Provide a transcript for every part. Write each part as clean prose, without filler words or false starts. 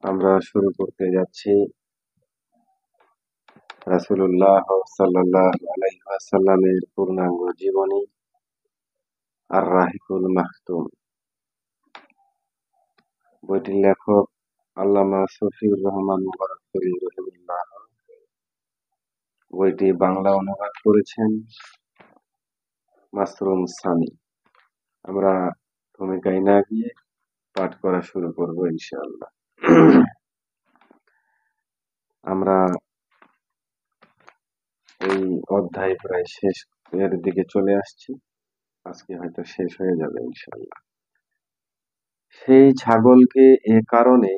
আমরা শুরু করতে যাচ্ছি রাসূলুল্লাহ সাল্লাল্লাহু আলাইহি ওয়াসাল্লামের পূর্ণাঙ্গ জীবনী আর রাহিকুল মাখতুম। বইটির লেখক আল্লামা শফিউর রহমান মুবারকপুরী রহিমাহুল্লাহ। বইটি বাংলা অনুবাদ করেছেন মাসরুম সানি। আমরা ভূমিকায় না গিয়ে পাঠ করা শুরু করব ইনশাআল্লাহ। আমরা এই অধ্যায় প্রায় শেষ এর দিকে চলে আসছি। আজকে হয়তো শেষ হয়ে যাবে ইনশাআল্লাহ। সেই ছাগলকে এ কারণে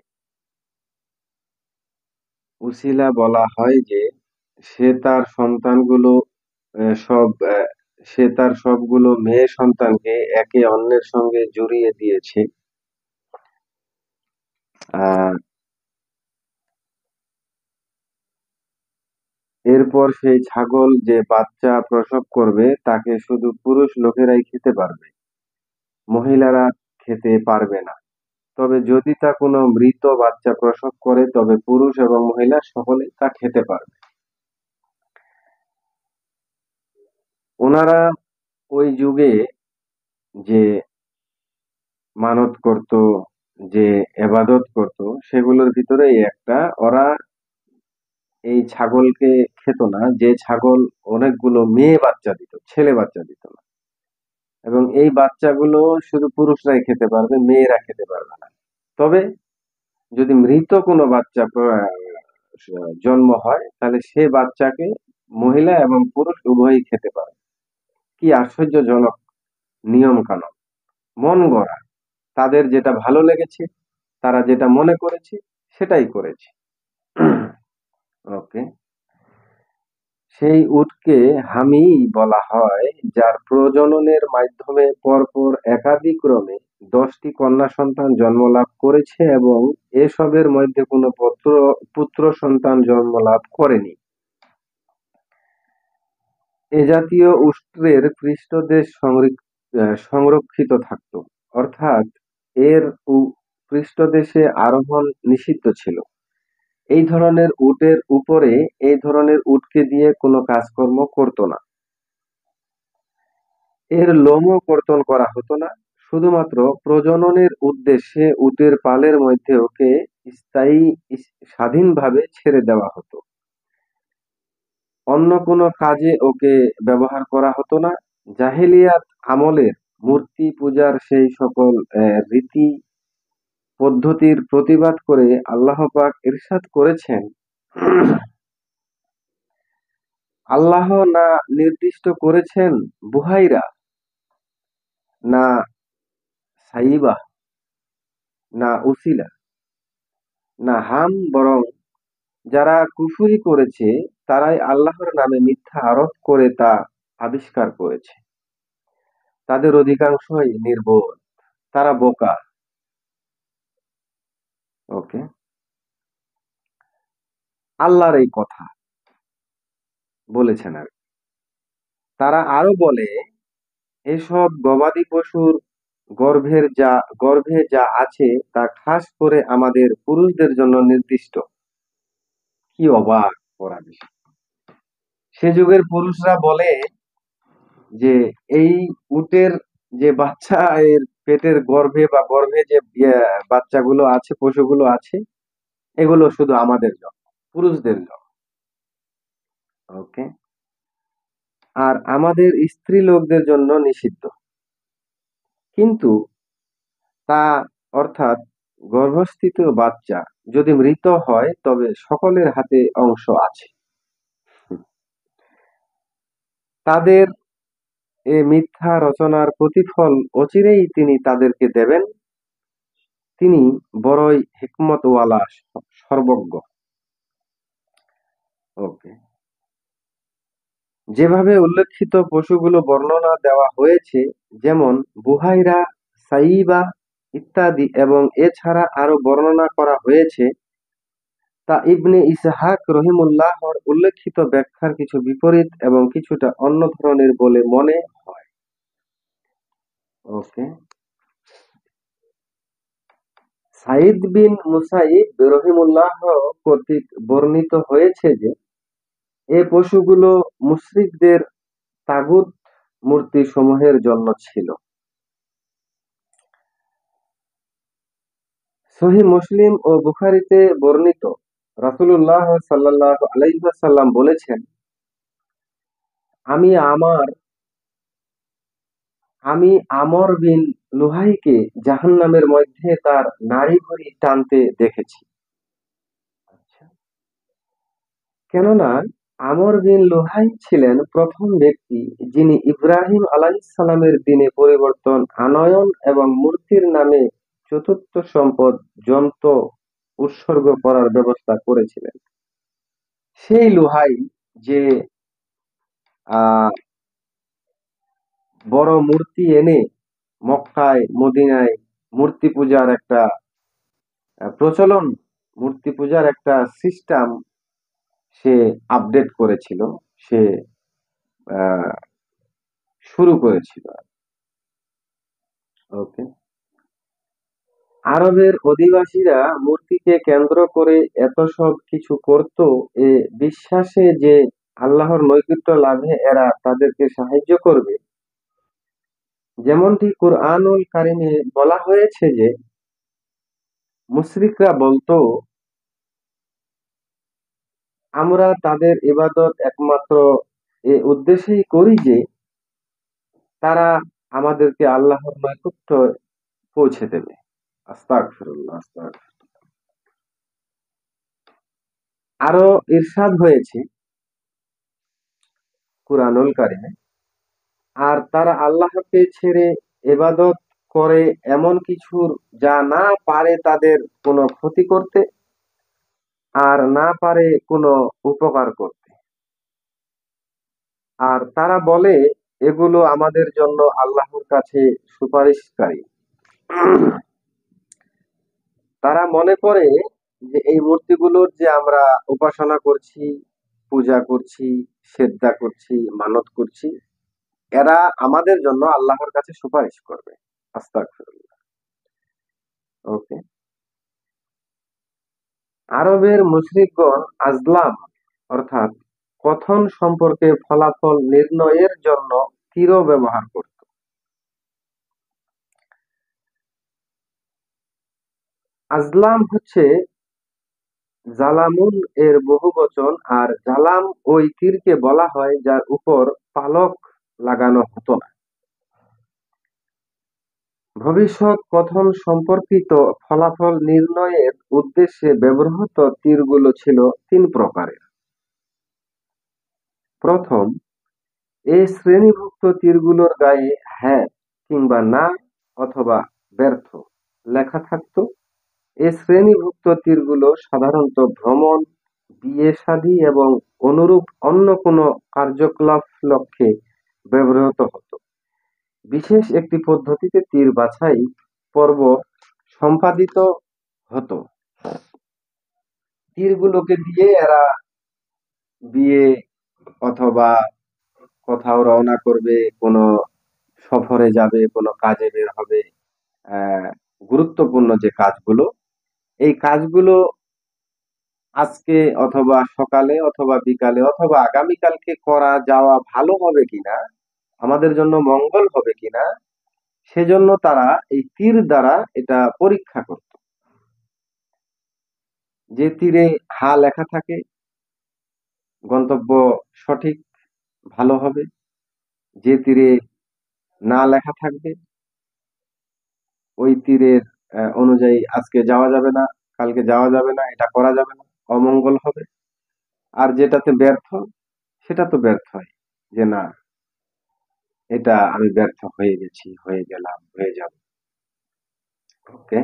উছিলা বলা হয় যে সে তার সন্তানগুলো সব সে তার সবগুলো মেয়ে সন্তানকে একে অন্যের সঙ্গে জড়িয়ে দিয়েছে। আহ এরপর সেই ছাগল যে বাচ্চা প্রসব করবে তাকে শুধু পুরুষ লোকেরাই খেতে পারবে, মহিলারা খেতে পারবে না। তবে যদি তা কোনো মৃত বাচ্চা প্রসব করে তবে পুরুষ এবং মহিলা সকলেই তা খেতে পারবে। ওনারা ওই যুগে যে মানত করত, যে এবাদত করত, সেগুলোর ভিতরে একটা, ওরা এই ছাগলকে খেত না যে ছাগল অনেকগুলো মেয়ে বাচ্চা দিত, ছেলে বাচ্চা দিত না। এবং এই বাচ্চাগুলো শুধু পুরুষরাই খেতে পারবে, মেয়েরা খেতে পারবে না। তবে যদি মৃত কোনো বাচ্চা জন্ম হয় তাহলে সে বাচ্চাকে মহিলা এবং পুরুষ উভয়ই খেতে পারে। কি আশ্চর্যজনক নিয়ম কানুন, মন গড়া। তাদের যেটা ভালো লেগেছে, তারা যেটা মনে করেছে সেটাই করেছে। ওকে। সেই উটকে হামি বলা হয়, যার প্রজননের মাধ্যমে পরপর একাদিক্রমে 10টি কন্যা সন্তান জন্মলাভ করেছে এবং এসবের মধ্যে কোনো পুত্র সন্তান জন্মলাভ করেনি। এ জাতীয় উষ্ট্রের পৃষ্ঠদেশ সংরক্ষিত থাকত, অর্থাৎ এর পৃষ্ঠদেশে আরোহণ নিষিদ্ধ ছিল। এই ধরনের উটের উপরে এই ধরনের উটকে দিয়ে কোনো কাজকর্ম করত না। এর লোমও কর্তন করা হতো না। শুধুমাত্র প্রজননের উদ্দেশ্যে উটের পালের মধ্যে ওকে স্থায়ী স্বাধীনভাবে ছেড়ে দেওয়া হতো। অন্য কোনো কাজে ওকে ব্যবহার করা হতো না। জাহেলিয়াত আমলের মূর্তি পূজার সেই সকল রীতি পদ্ধতির প্রতিবাদ করে আল্লাহ পাক ইরশাদ করেছেন, আল্লাহ না নির্দিষ্ট করেছেন বুহাইরা, না সাইবা, না উসিলা, না হাম, বরং যারা কুফরি করেছে তারাই আল্লাহর নামে মিথ্যা আরোপ করে তা আবিষ্কার করেছে। তাদের অধিকাংশই নির্বোধ, তারা বোকা। ওকে। আল্লাহর এই কথা বলেছেন। আর তারা আরো বলে, এসব গবাদি পশুর গর্ভে যা আছে তা খাস করে আমাদের পুরুষদের জন্য নির্দিষ্ট। কি অবাক করা বিষয়! সে যুগের পুরুষরা বলে যে এই উটের যে বাচ্চা, এর পেটের গর্ভে বা গর্ভে যে বাচ্চাগুলো আছে, পশুগুলো আছে, এগুলো শুধু আমাদের জন্য, পুরুষদের জন্য। ওকে। আর আমাদের স্ত্রী লোকদের জন্য নিষিদ্ধ। কিন্তু তা, অর্থাৎ গর্ভস্থিত বাচ্চা যদি মৃত হয় তবে সকলের হাতে অংশ আছে। তাদের এ মিথ্যা রচনার প্রতিফল অচিরেই তিনি তাদেরকে দেবেন। তিনি বড়ই হিকমতওয়ালা, সর্বজ্ঞ। ওকে। যেভাবে উল্লেখিত পশুগুলো বর্ণনা দেওয়া হয়েছে, যেমন বুহাইরা, সাইবা ইত্যাদি, এবং এছাড়া আরো বর্ণনা করা হয়েছে, তা ইবনে ইসহাক রহিমুল্লাহর উল্লেখিত ব্যাখ্যার কিছু বিপরীত এবং কিছুটা অন্য ধরনের বলে মনে হয়। ওকে। সাইদ বিন মুসাইব রহিমুল্লাহ কর্তৃক বর্ণিত হয়েছে যে এ পশুগুলো মুশরিকদের তাগুত মূর্তি সমূহের জন্য ছিল। সহিহ মুসলিম ও বুখারীতে বর্ণিত রাসূলুল্লাহ সাল্লাল্লাহু আলাইহি ওয়াসাল্লাম বলেছেন, আমি আমার আমি আমর বিন লুহাইকে জাহান্নামের মধ্যে তার নাড়ি ভুঁড়ি টানতে দেখেছি। আচ্ছা, কেননা আমর বিন লুহাই ছিলেন প্রথম ব্যক্তি যিনি ইব্রাহিম আলাইহিস সালামের দিনে পরিবর্তন আনয়ন এবং মূর্তির নামে চতুর্থ সম্পদ যন্ত্র উৎসর্গ করার ব্যবস্থা করেছিলেন। সেই লুহাই যে আহ বড় মূর্তি এনে মক্কায় মদিনায় মূর্তি পূজার একটা প্রচলন, মূর্তি পূজার একটা সিস্টেম সে আপডেট করেছিল, সে আহ, শুরু করেছিল। ওকে, আরবের অধিবাসীরা মূর্তিকে কেন্দ্র করে এত সব কিছু করত এ বিশ্বাসে যে আল্লাহর নৈকট্য লাভে এরা তাদেরকে সাহায্য করবে। যেমনটি কুরআনুল কারিমে বলা হয়েছে যে মুশরিকরা বলতো, আমরা তাদের ইবাদত একমাত্র এ উদ্দেশ্যেই করি যে তারা আমাদেরকে আল্লাহর নৈকট্য পৌঁছে দেবে। আস্তাগফিরুল্লাহ, আস্তাগফিরুল্লাহ। আরো ইরশাদ হয়েছে কুরআনুল কারিমে, আর তারা আল্লাহকে ছেড়ে ইবাদত করে এমন কিছুর যা না পারে তাদের কোনো ক্ষতি করতে আর না পারে কোনো উপকার করতে। আর তারা বলে এগুলো আমাদের জন্য আল্লাহর কাছে সুপারিশকারী। তারা মনে করে যে এই মূর্তিগুলোর যে আমরা উপাসনা করছি, পূজা করছি, সেজদা করছি, মানত করছি, এরা আমাদের জন্য আল্লাহর কাছে সুপারিশ করবে। আস্তাগফিরুল্লাহ। ওকে, আরবের মুশরিকগণ আজলাম অর্থাৎ কথন সম্পর্কে ফলাফল নির্ণয়ের জন্য তীর ব্যবহার করত। আজলাম হচ্ছে জালামুন এর বহুবচন, আর জালাম ওই তীরকে বলা হয় যার উপর পালক লাগানো হতো না। ভবিষ্যৎ কথন সম্পর্কিত ফলাফল নির্ণয়ের উদ্দেশ্যে ব্যবহৃত তীরগুলো ছিল তিন প্রকারের। প্রথম, এই শ্রেণীভুক্ত তীরগুলোর গায়ে হ্যাঁ কিংবা না অথবা ব্যর্থ লেখা থাকতো। এ শ্রেণীভুক্ত তীরগুলো সাধারণত ভ্রমণ, বিয়ে শাদী এবং অনুরূপ অন্য কোনো কার্যকলাপ লক্ষ্যে ব্যবহৃত হতো। বিশেষ একটি পদ্ধতিতে তীর বাছাই পর্ব সম্পাদিত হতো। তীরগুলোকে দিয়ে এরা বিয়ে অথবা কোথাও রওনা করবে, কোনো সফরে যাবে, কোনো কাজে বের হবে, আহ গুরুত্বপূর্ণ যে কাজগুলো, এই কাজগুলো আজকে অথবা সকালে অথবা বিকালে অথবা আগামীকালকে করা যাওয়া ভালো হবে কিনা, আমাদের জন্য মঙ্গল হবে কিনা, সেজন্য তারা এই তীর দ্বারা এটা পরীক্ষা করত। যে তীরে হা লেখা থাকে গন্তব্য সঠিক, ভালো হবে। যে তীরে না লেখা থাকবে ওই তীরের অনুযায়ী আজকে যাওয়া যাবে না, কালকে যাওয়া যাবে না, এটা করা যাবে না, অমঙ্গল হবে। আর যেটাতে ব্যর্থ সেটা তো ব্যর্থ হয়, যে না এটা আমি ব্যর্থ হয়ে গেছি, হয়ে গেলাম, হয়ে যাব। ওকে,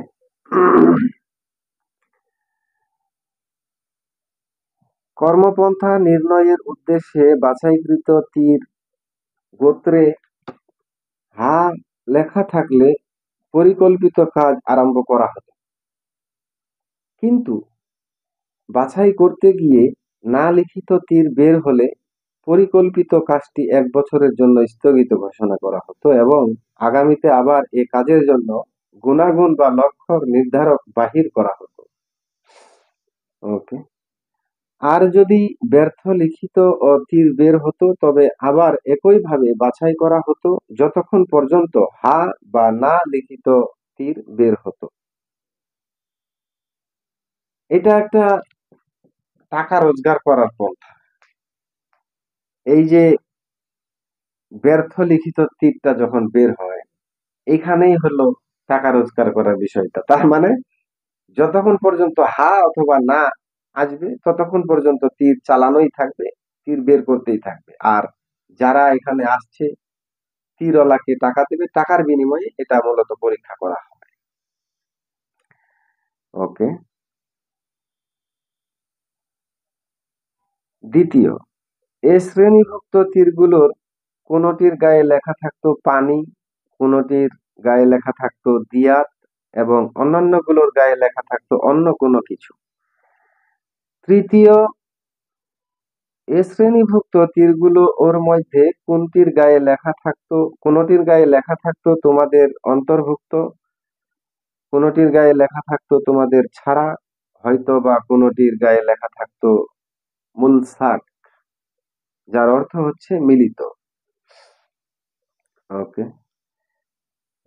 কর্মপন্থা নির্ণয়ের উদ্দেশ্যে বাছাইকৃত তীর গোত্রে হা লেখা থাকলে পরিকল্পিত কাজ আরম্ভ করা হতো, কিন্তু বাছাই করতে গিয়ে না লিখিত তীর বের হলে পরিকল্পিত কাজটি 1 বছরের জন্য স্থগিত ঘোষণা করা হতো এবং আগামীতে আবার এ কাজের জন্য গুণাগুণ বা লক্ষ্যর নির্ধারক বাহির করা হতো। ওকে। আর যদি ব্যর্থ লিখিত ও তীর বের হতো তবে আবার একইভাবে বাছাই করা হতো যতক্ষণ পর্যন্ত হা বা না লিখিত তীর বের হতো। এটা একটা টাকা রোজগার করার পন্থা। এই যে ব্যর্থ লিখিত তীরটা যখন বের হয়, এখানেই হলো টাকা রোজগার করার বিষয়টা। তার মানে যতক্ষণ পর্যন্ত হা অথবা না আসবে ততক্ষণ পর্যন্ত তীর চালানোই থাকবে, তীর বের করতেই থাকবে। আর যারা এখানে আসছে তীরওয়ালাকে টাকা দেবে, টাকার বিনিময়ে এটা মূলত পরীক্ষা করা হয়। ওকে। দ্বিতীয়, এ শ্রেণীভুক্ত তীরগুলোর কোনটির গায়ে লেখা থাকতো পানি, কোনটির গায়ে লেখা থাকতো দিয়াত এবং অন্যান্যগুলোর গায়ে লেখা থাকতো অন্য কোনো কিছু। তৃতীয়, এ শ্রেণীভুক্ত তীরগুলো ওর মধ্যে কোনটির গায়ে লেখা থাকতো তোমাদের অন্তর্ভুক্ত, কোনটির গায়ে লেখা থাকতো তোমাদের ছাড়া, হয়তো বা কোনটির গায়ে লেখা থাকতো মুলসাক, যার অর্থ হচ্ছে মিলিত। ওকে।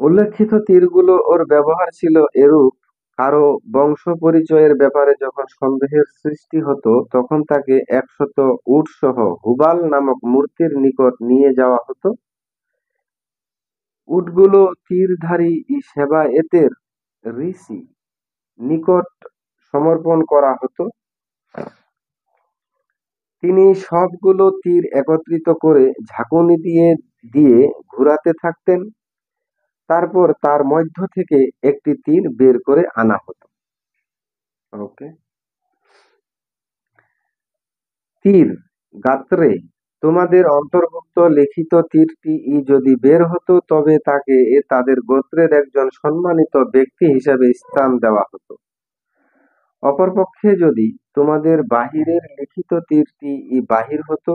উল্লেখিত তীরগুলো ওর ব্যবহার ছিল এরূপ: কারো বংশ পরিচয়ের ব্যাপারে যখন সন্দেহের সৃষ্টি হতো তখন তাকে 100 উট সহ হুবাল নামক মূর্তির নিকট নিয়ে যাওয়া হতো। উটগুলো তীরধারী সেবায়েতের ঋষি নিকট সমর্পণ করা হতো। তিনি সবগুলো তীর একত্রিত করে ঝাঁকুনি দিয়ে দিয়ে ঘুরাতে থাকতেন। তারপর তার মধ্য থেকে একটি তীর বের করে আনা হতো। ওকে। তীর গাত্রে তোমাদের অন্তর্ভুক্ত লিখিত তীরটি যদি বের হতো তবে তাকে তাদের গোত্রের একজন সম্মানিত ব্যক্তি হিসেবে স্থান দেওয়া হতো। অপরপক্ষে যদি তোমাদের বাহিরের লিখিত তীরটি বাহির হতো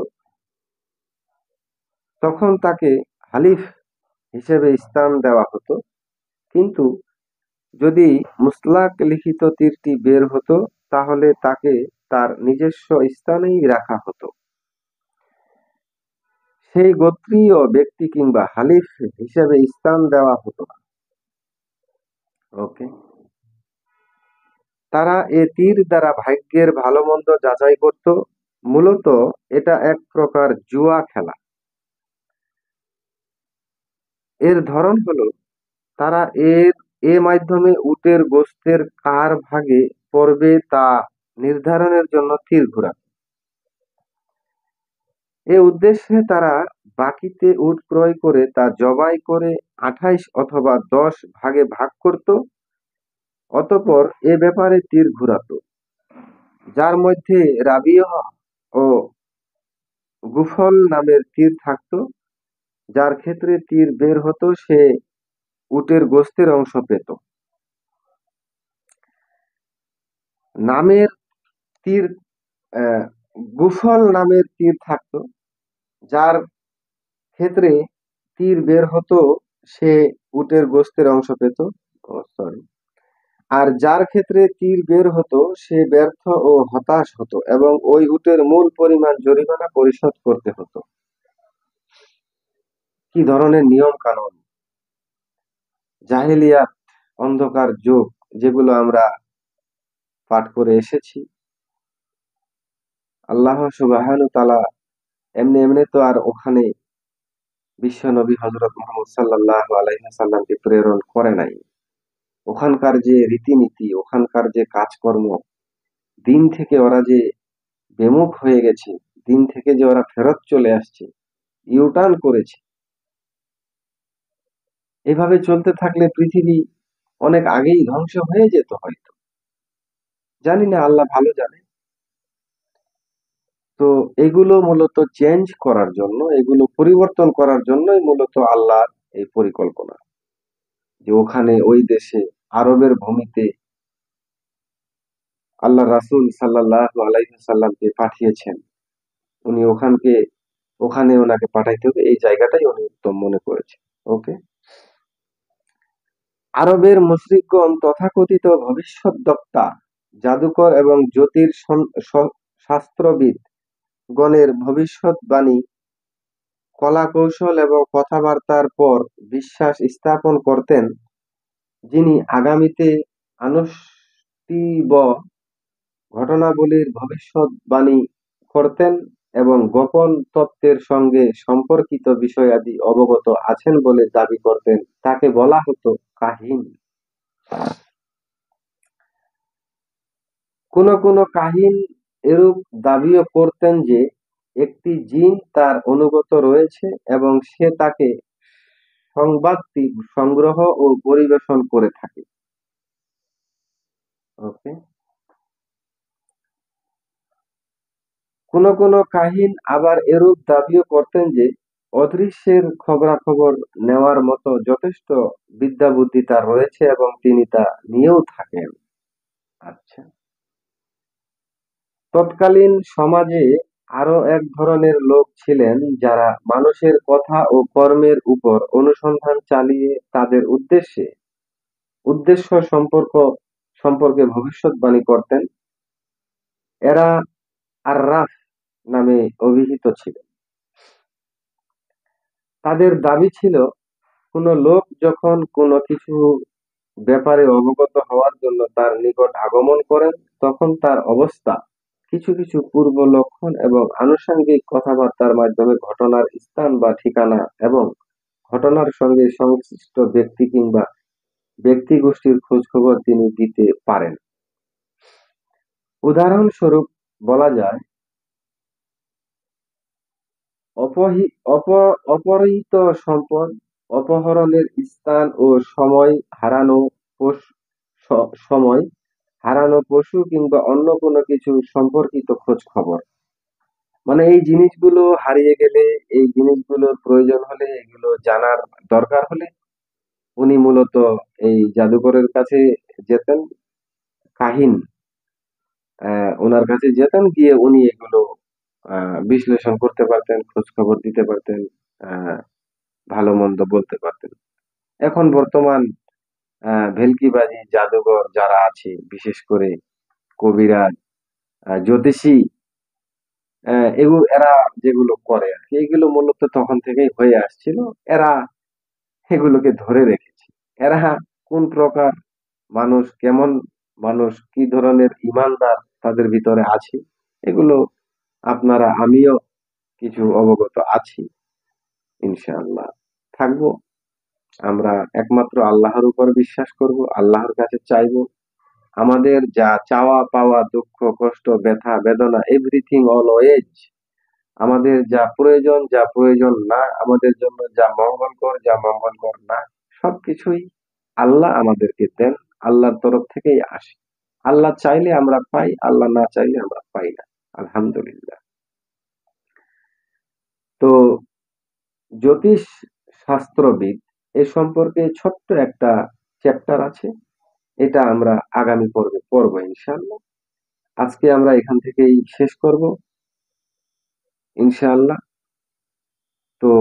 তখন তাকে হালিফ হিসেবে স্থান দেওয়া হতো। কিন্তু যদি মুসলাক লিখিত তীরটি বের হতো তাহলে তাকে তার নিজস্ব স্থানেই রাখা হতো। সেই গোত্রীয় ব্যক্তি কিংবা হালিফ হিসেবে স্থান দেওয়া হতো না। ওকে। তারা এ তীর দ্বারা ভাগ্যের ভালো মন্দ যাচাই করত। মূলত এটা এক প্রকার জুয়া খেলা। এর ধরন হলো তারা এ মাধ্যমে উটের গোশতের কার ভাগে পড়বে তা নির্ধারণের জন্য তীর ঘোরাত। এ উদ্দেশ্যে তারা বাকিতে উট ক্রয় করে তা জবাই করে 28 অথবা 10 ভাগে ভাগ করত। অতঃপর এ ব্যাপারে তীর ঘুরাতো, যার মধ্যে রাবিয়হ ও গুফল নামের তীর থাকতো। যার ক্ষেত্রে তীর বের হতো সে উটের গোশতের অংশ পেত। নামের তীর আহ, গুফল নামের তীর থাকতো, যার ক্ষেত্রে তীর বের হতো সে উটের গোশতের অংশ পেত। ও সরি। আর যার ক্ষেত্রে তীর বের হতো সে ব্যর্থ ও হতাশ হতো এবং ওই উটের মূল পরিমাণ জরিমানা পরিশোধ করতে হতো। কি ধরনের নিয়ম কানুন! জাহেলিয়াত, অন্ধকার যুগ, যেগুলো আমরা পাঠ করে এসেছি। আল্লাহ সুবহানাহু তাআলা এমনি এমনি তো আর ওখানে বিশ্ব নবী হযরত মুহাম্মদ সাল্লাল্লাহু আলাইহি ওয়াসাল্লামকে প্রেরণ করে নাই। ওখানকার যে রীতিনীতি, ওখানকার যে কাজকর্ম, দিন থেকে ওরা যে বিমুখ হয়ে গেছে, দিন থেকে যে ওরা ফেরত চলে আসছে, ইউটার্ন করেছে, এভাবে চলতে থাকলে পৃথিবী অনেক আগেই ধ্বংস হয়ে যেত হয়তো। জানি না, আল্লাহ ভালো জানে। তো এগুলো মূলত চেঞ্জ করার জন্য, এগুলো পরিবর্তন করার জন্যই মূলত আল্লাহর এই পরিকল্পনা, যে ওখানে ওই দেশে আরবের ভূমিতে আল্লাহ রাসূল সাল্লাল্লাহু আলাইহি সাল্লামকে পাঠিয়েছেন। উনি ওখানে ওনাকে পাঠাইতে হবে, এই জায়গাটাই উনি উত্তম মনে করেছেন। ওকে। আরবের মুশরিকগণ তথাকথিত ভবিষ্যদ্বক্তা, জাদুকর এবং শাস্ত্রবিদ গণের ভবিষ্যদ্বাণী, কলাকৌশল এবং কথাবার্তার পর বিশ্বাস স্থাপন করতেন, যিনি আগামীতে অনুষ্ঠিব ঘটনাবলীর ভবিষ্যদ্বাণী করতেন এবং গোপন তত্ত্বের সঙ্গে সম্পর্কিত বিষয়াদি অবগত আছেন বলে দাবি করতেন, তাকে বলা হতো কাহিন। কোন কোন কাহিন এরূপ দাবিও করতেন যে একটি জিন তার অনুগত রয়েছে এবং সে তাকে সংবাদটি সংগ্রহ ও পরিবেশন করে থাকে। ওকে। কোন কোন কাহিন আবার এরূপ দাবিও করতেন যে অদৃশ্যের খবরাখবর নেওয়ার মতো যথেষ্ট বিদ্যা বুদ্ধি তার রয়েছে এবং তিনি তা নিয়েও থাকেন। আচ্ছা। তৎকালীন সমাজে আরো এক ধরনের লোক ছিলেন যারা মানুষের কথা ও কর্মের উপর অনুসন্ধান চালিয়ে তাদের উদ্দেশ্য সম্পর্কে ভবিষ্যৎবাণী করতেন। এরা আররাফ নামে অভিহিত ছিল। তাদের দাবি ছিল, কোন লোক যখন কোনো কিছু ব্যাপারে অবগত হওয়ার জন্য তার নিকট আগমন করেন, তখন তার অবস্থা কিছু কিছু পূর্ব লক্ষণ এবং আনুষঙ্গিক কথাবার্তার মাধ্যমে ঘটনার স্থান বা ঠিকানা এবং ঘটনার সঙ্গে সংশ্লিষ্ট ব্যক্তি কিংবা ব্যক্তি গোষ্ঠীর খোঁজ খবর তিনি দিতে পারেন। উদাহরণস্বরূপ বলা যায়, অপহৃত সম্পদ, অপহরণের স্থান ও সময়, হারানো পশু কিংবা অন্য কোনো কিছু সম্পর্কিত খোঁজ খবর। মানে এই জিনিসগুলো হারিয়ে গেলে, এই জিনিসগুলোর প্রয়োজন হলে, এগুলো জানার দরকার হলে উনি মূলত এই জাদুকরের কাছে যেতেন, কাহিন ওনার কাছে যেতেন, গিয়ে উনি এগুলো বিশ্লেষণ করতে পারতেন, খোঁজ খবর দিতে পারতেন, আহ ভালো মন্দ বলতে পারতেন। এখন বর্তমান ভেলকিবাজি জাদুঘর যারা আছে, বিশেষ করে কবিরাজ, জ্যোতিষী, এগুলো এরা যেগুলো করে আর কি, এগুলো মূলত তখন থেকেই হয়ে আসছিল। এরা এগুলোকে ধরে রেখেছে। এরা কোন প্রকার মানুষ, কেমন মানুষ, কি ধরনের ইমানদার তাদের ভিতরে আছে, এগুলো আপনারা আমিও কিছু অবগত আছি। ইনশাআল্লাহ থাকবো। আমরা একমাত্র আল্লাহর উপর বিশ্বাস করব, আল্লাহর কাছে চাইবো। আমাদের যা চাওয়া পাওয়া, দুঃখ কষ্ট ব্যথা বেদনা, এভরিথিং অলওয়েজ, আমাদের যা প্রয়োজন যা প্রয়োজন না, আমাদের জন্য যা মঙ্গলকর যা মঙ্গলকর না, সবকিছুই আল্লাহ আমাদেরকে দেন, আল্লাহর তরফ থেকেই আসে। আল্লাহ চাইলে আমরা পাই, আল্লাহ না চাইলে আমরা পাই না। আলহামদুলিল্লাহ। তো জ্যোতিষ শাস্ত্রবিদ এ সম্পর্কে ছোট্ট একটা চ্যাপ্টার আছে, এটা আমরা আগামী পর্বে পড়বো ইনশাআল্লাহ। আজকে আমরা এখান থেকেই শেষ করব ইনশাআল্লাহ। তো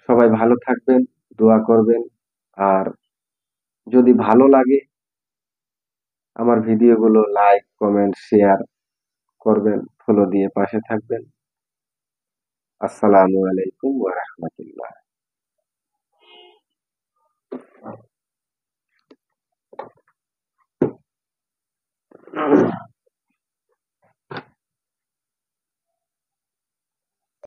সবাই ভালো থাকবেন, দোয়া করবেন। আর যদি ভালো লাগে আমার ভিডিওগুলো লাইক কমেন্ট শেয়ার করবেন, ফলো দিয়ে পাশে থাকবেন। আসসালামু আলাইকুম ওয়া রাহমাতুল্লাহ।